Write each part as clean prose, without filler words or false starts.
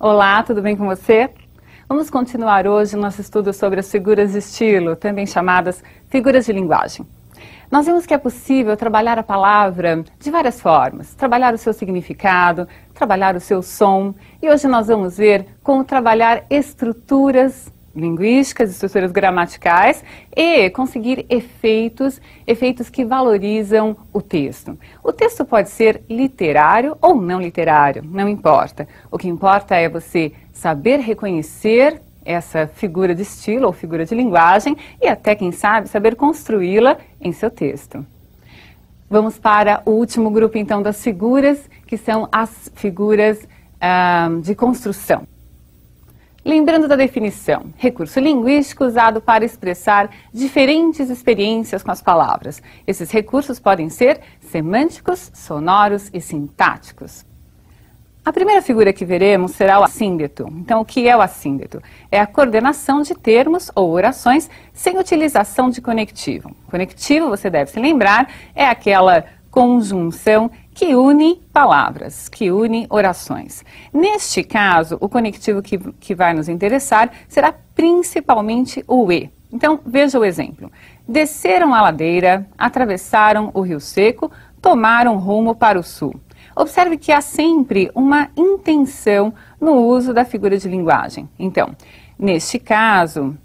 Olá, tudo bem com você? Vamos continuar hoje o nosso estudo sobre as figuras de estilo, também chamadas figuras de linguagem. Nós vimos que é possível trabalhar a palavra de várias formas, trabalhar o seu significado, trabalhar o seu som, e hoje nós vamos ver como trabalhar estruturas linguísticas, estruturas gramaticais e conseguir efeitos que valorizam o texto. O texto pode ser literário ou não literário, não importa. O que importa é você saber reconhecer essa figura de estilo ou figura de linguagem e até, quem sabe, saber construí-la em seu texto. Vamos para o último grupo, então, das figuras, que são as figuras de construção. Lembrando da definição, recurso linguístico usado para expressar diferentes experiências com as palavras. Esses recursos podem ser semânticos, sonoros e sintáticos. A primeira figura que veremos será o assíndeto. Então, o que é o assíndeto? É a coordenação de termos ou orações sem utilização de conectivo. Conectivo, você deve se lembrar, é aquela conjunção que une palavras, que une orações. Neste caso, o conectivo que vai nos interessar será principalmente o E. Então, veja o exemplo. Desceram a ladeira, atravessaram o rio seco, tomaram rumo para o sul. Observe que há sempre uma intenção no uso da figura de linguagem. Então, neste caso,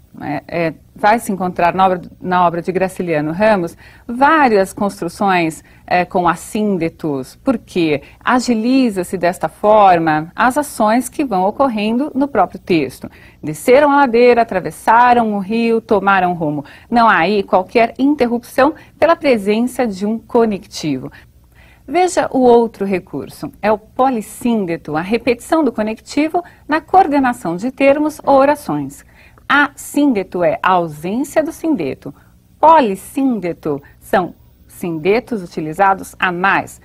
vai se encontrar na obra de Graciliano Ramos várias construções com assíndetos, porque agiliza-se desta forma as ações que vão ocorrendo no próprio texto. Desceram a ladeira, atravessaram o rio, tomaram rumo. Não há aí qualquer interrupção pela presença de um conectivo. Veja o outro recurso, é o polissíndeto, a repetição do conectivo na coordenação de termos ou orações. Assíndeto é a ausência do sindeto. Polissíndeto são sindetos utilizados a mais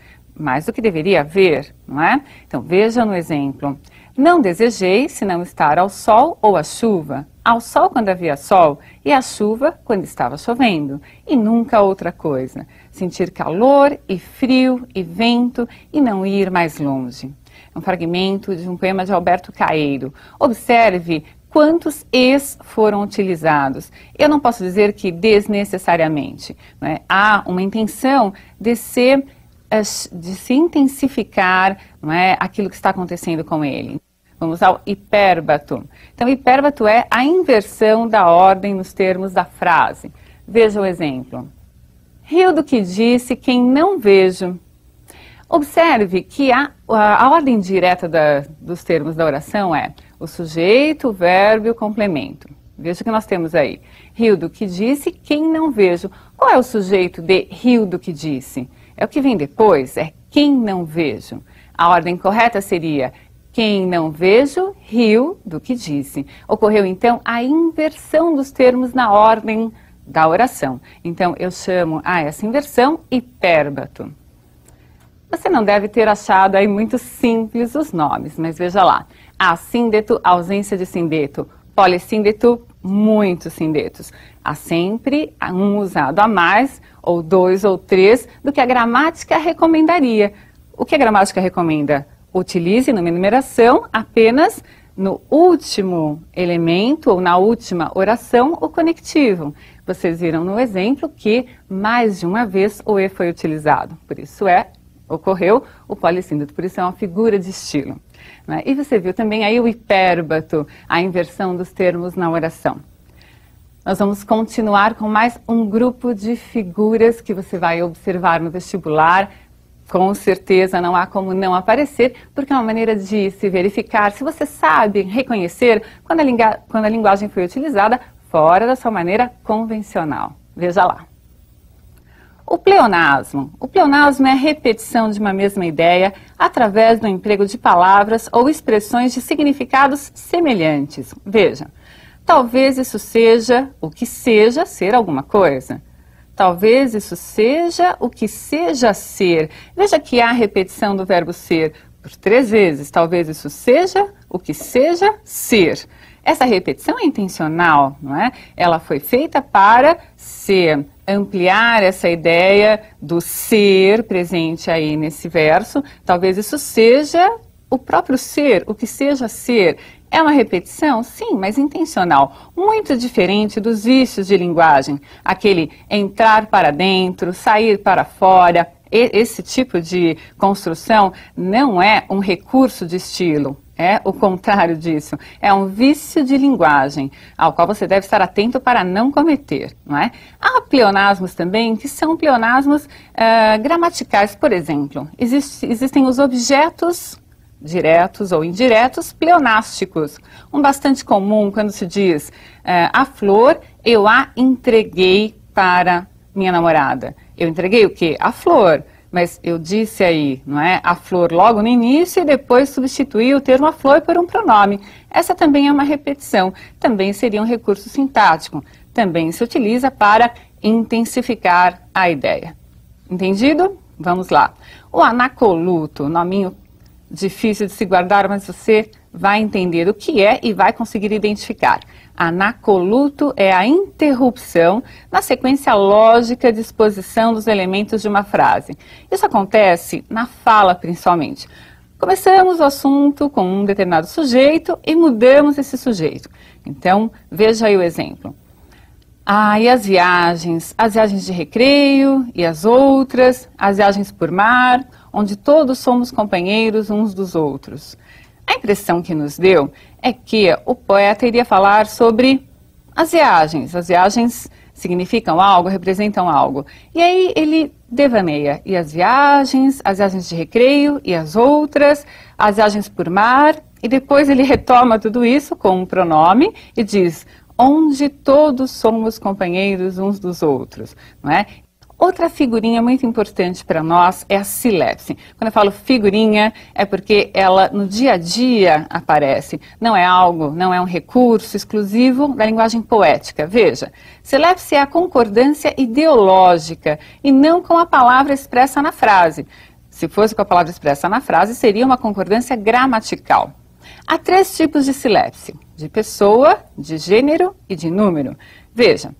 do que deveria haver, não é? Então veja no exemplo. Não desejei senão estar ao sol ou à chuva. Ao sol quando havia sol e à chuva quando estava chovendo. E nunca outra coisa. Sentir calor e frio e vento e não ir mais longe. É um fragmento de um poema de Alberto Caeiro. Observe quantos es foram utilizados. Eu não posso dizer que desnecessariamente, não é? Há uma intenção de se intensificar, não é, aquilo que está acontecendo com ele. Vamos ao hipérbato. Então, hipérbato é a inversão da ordem nos termos da frase. Veja o exemplo. Rio do que disse quem não vejo. Observe que a ordem direta dos termos da oração é o sujeito, o verbo e o complemento. Veja o que nós temos aí. Rio do que disse quem não vejo. Qual é o sujeito de rio do que disse? É o que vem depois, é quem não vejo. A ordem correta seria quem não vejo, riu do que disse. Ocorreu, então, a inversão dos termos na ordem da oração. Então, eu chamo a essa inversão hipérbato. Você não deve ter achado aí muito simples os nomes, mas veja lá. Assíndeto, ausência de sindeto. Polissíndeto, muitos sindetos. Há sempre um usado a mais, ou dois ou três, do que a gramática recomendaria. O que a gramática recomenda? Utilize numa enumeração apenas no último elemento ou na última oração o conectivo. Vocês viram no exemplo que mais de uma vez o E foi utilizado. Por isso ocorreu o polissíndeto, por isso é uma figura de estilo. Né? E você viu também aí o hipérbato, a inversão dos termos na oração. Nós vamos continuar com mais um grupo de figuras que você vai observar no vestibular. Com certeza não há como não aparecer, porque é uma maneira de se verificar se você sabe reconhecer quando a linguagem foi utilizada fora da sua maneira convencional. Veja lá. O pleonasmo. O pleonasmo é a repetição de uma mesma ideia através do emprego de palavras ou expressões de significados semelhantes. Veja, talvez isso seja o que seja ser alguma coisa. Talvez isso seja o que seja ser. Veja que há repetição do verbo ser por 3 vezes. Talvez isso seja o que seja ser. Essa repetição é intencional, não é? Ela foi feita para se ampliar essa ideia do ser presente aí nesse verso. Talvez isso seja o próprio ser, o que seja ser, é uma repetição? Sim, mas intencional. Muito diferente dos vícios de linguagem. Aquele entrar para dentro, sair para fora. Esse tipo de construção não é um recurso de estilo. É o contrário disso. É um vício de linguagem, ao qual você deve estar atento para não cometer, não é? Há pleonasmos também, que são pleonasmos gramaticais. Por exemplo, existem os objetos diretos ou indiretos pleonásticos. Um bastante comum quando se diz a flor, eu a entreguei para minha namorada. Eu entreguei o quê? A flor. Mas eu disse aí, não é? A flor logo no início e depois substituí o termo a flor por um pronome. Essa também é uma repetição. Também seria um recurso sintático. Também se utiliza para intensificar a ideia. Entendido? Vamos lá. O anacoluto, nominho difícil de se guardar, mas você vai entender o que é e vai conseguir identificar. Anacoluto é a interrupção na sequência lógica de exposição dos elementos de uma frase. Isso acontece na fala, principalmente. Começamos o assunto com um determinado sujeito e mudamos esse sujeito. Então, veja aí o exemplo. E as viagens de recreio e as outras, as viagens por mar, onde todos somos companheiros uns dos outros. A impressão que nos deu é que o poeta iria falar sobre as viagens. As viagens significam algo, representam algo. E aí ele devaneia. E as viagens de recreio e as outras, as viagens por mar. E depois ele retoma tudo isso com um pronome e diz, onde todos somos companheiros uns dos outros, não é? Outra figurinha muito importante para nós é a silepse. Quando eu falo figurinha, é porque ela no dia a dia aparece. Não é algo, não é um recurso exclusivo da linguagem poética. Veja, silepse é a concordância ideológica e não com a palavra expressa na frase. Se fosse com a palavra expressa na frase, seria uma concordância gramatical. Há 3 tipos de silepse, de pessoa, de gênero e de número. Veja.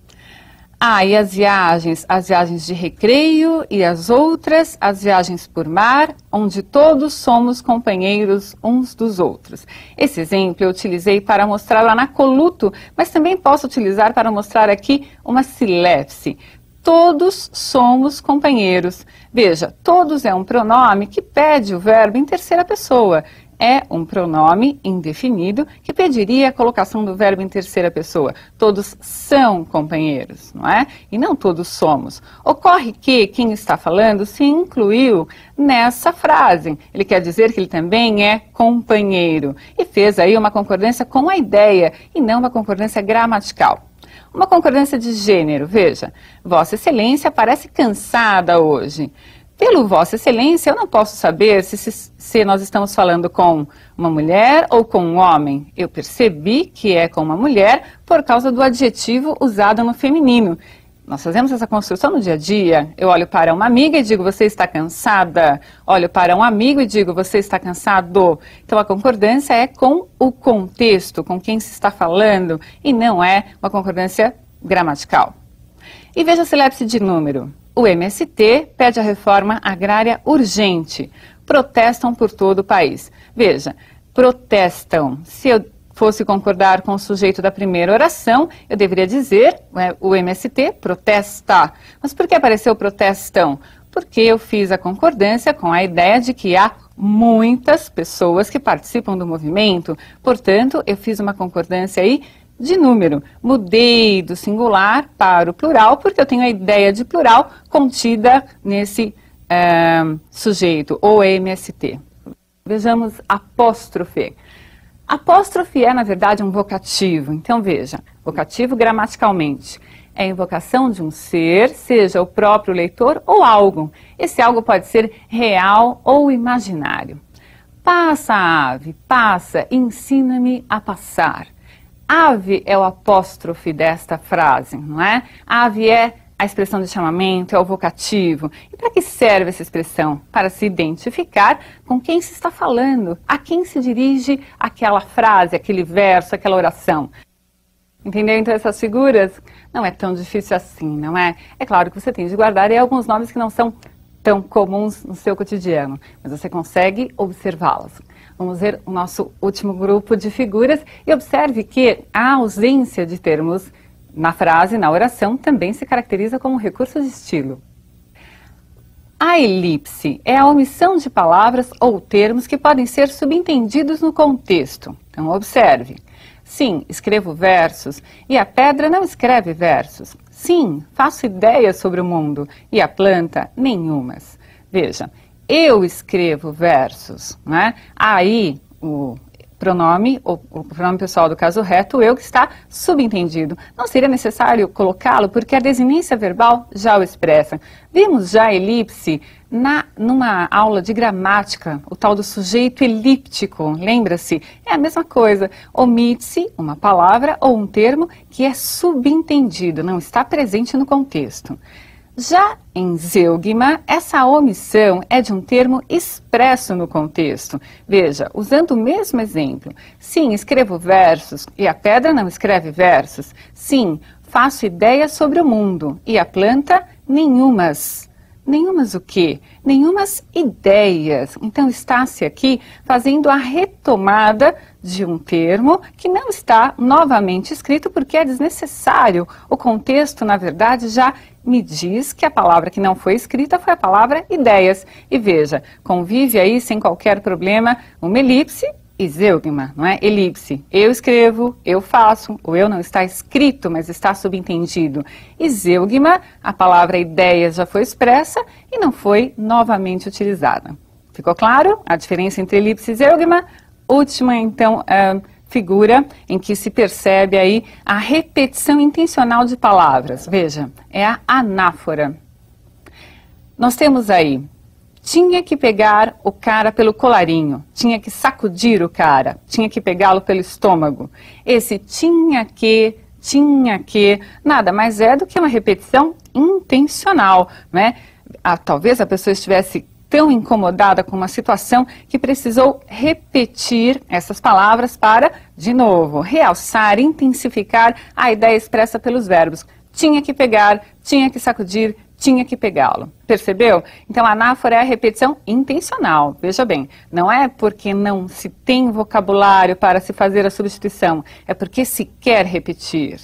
E as viagens de recreio e as outras, as viagens por mar, onde todos somos companheiros uns dos outros. Esse exemplo eu utilizei para mostrar o anacoluto, mas também posso utilizar para mostrar aqui uma silepse. Todos somos companheiros. Veja, todos é um pronome que pede o verbo em terceira pessoa. É um pronome indefinido que pediria a colocação do verbo em terceira pessoa. Todos são companheiros, não é? E não todos somos. Ocorre que quem está falando se incluiu nessa frase. Ele quer dizer que ele também é companheiro. E fez aí uma concordância com a ideia e não uma concordância gramatical. Uma concordância de gênero, veja. Vossa Excelência parece cansada hoje. Pelo Vossa Excelência, eu não posso saber se nós estamos falando com uma mulher ou com um homem. Eu percebi que é com uma mulher por causa do adjetivo usado no feminino. Nós fazemos essa construção no dia a dia. Eu olho para uma amiga e digo, você está cansada? Olho para um amigo e digo, você está cansado? Então, a concordância é com o contexto, com quem se está falando, e não é uma concordância gramatical. E veja a silepse de número. O MST pede a reforma agrária urgente. Protestam por todo o país. Veja, protestam. Se eu fosse concordar com o sujeito da primeira oração, eu deveria dizer, o MST protesta. Mas por que apareceu protestam? Porque eu fiz a concordância com a ideia de que há muitas pessoas que participam do movimento. Portanto, eu fiz uma concordância aí de número. Mudei do singular para o plural, porque eu tenho a ideia de plural contida nesse sujeito, ou MST. Vejamos apóstrofe. Apóstrofe é, na verdade, um vocativo. Então, veja, vocativo gramaticalmente. É a invocação de um ser, seja o próprio leitor ou algo. Esse algo pode ser real ou imaginário. Passa, ave, passa, ensina-me a passar. Ave é o apóstrofe desta frase, não é? Ave é a expressão de chamamento, é o vocativo. E para que serve essa expressão? Para se identificar com quem se está falando, a quem se dirige aquela frase, aquele verso, aquela oração. Entendeu? Então essas figuras não é tão difícil assim, não é? É claro que você tem de guardar aí alguns nomes que não são tão comuns no seu cotidiano, mas você consegue observá-los. Vamos ver o nosso último grupo de figuras e observe que a ausência de termos na frase, na oração, também se caracteriza como recurso de estilo. A elipse é a omissão de palavras ou termos que podem ser subentendidos no contexto. Então, observe. Sim, escrevo versos e a pedra não escreve versos. Sim, faço ideias sobre o mundo e a planta nenhumas. Veja, eu escrevo versos, né? Aí o pronome pessoal do caso reto, eu, que está subentendido. Não seria necessário colocá-lo porque a desinência verbal já o expressa. Vimos já a elipse numa aula de gramática, o tal do sujeito elíptico, lembra-se? É a mesma coisa, omite-se uma palavra ou um termo que é subentendido, não está presente no contexto. Já em zeugma, essa omissão é de um termo expresso no contexto. Veja, usando o mesmo exemplo. Sim, escrevo versos e a pedra não escreve versos. Sim, faço ideias sobre o mundo e a planta nenhumas. Nenhumas o quê? Nenhumas ideias. Então está-se aqui fazendo a retomada de um termo que não está novamente escrito porque é desnecessário. O contexto, na verdade, já me diz que a palavra que não foi escrita foi a palavra ideias. E veja, convive aí sem qualquer problema uma elipse e zeugma, não é? Elipse, eu escrevo, eu faço, o eu não está escrito, mas está subentendido. E zeugma, a palavra ideias já foi expressa e não foi novamente utilizada. Ficou claro a diferença entre elipse e zeugma? Última, então, figura em que se percebe aí a repetição intencional de palavras. Veja, é a anáfora. Nós temos aí, tinha que pegar o cara pelo colarinho, tinha que sacudir o cara, tinha que pegá-lo pelo estômago. Esse tinha que, nada mais é do que uma repetição intencional, né? Talvez a pessoa estivesse tão incomodada com uma situação que precisou repetir essas palavras para, de novo, realçar, intensificar a ideia expressa pelos verbos. Tinha que pegar, tinha que sacudir, tinha que pegá-lo. Percebeu? Então, a anáfora é a repetição intencional. Veja bem, não é porque não se tem vocabulário para se fazer a substituição, é porque se quer repetir.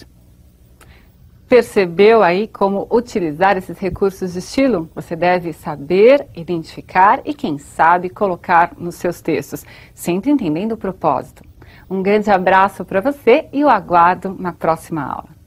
Percebeu aí como utilizar esses recursos de estilo? Você deve saber, identificar e, quem sabe, colocar nos seus textos, sempre entendendo o propósito. Um grande abraço para você e o aguardo na próxima aula.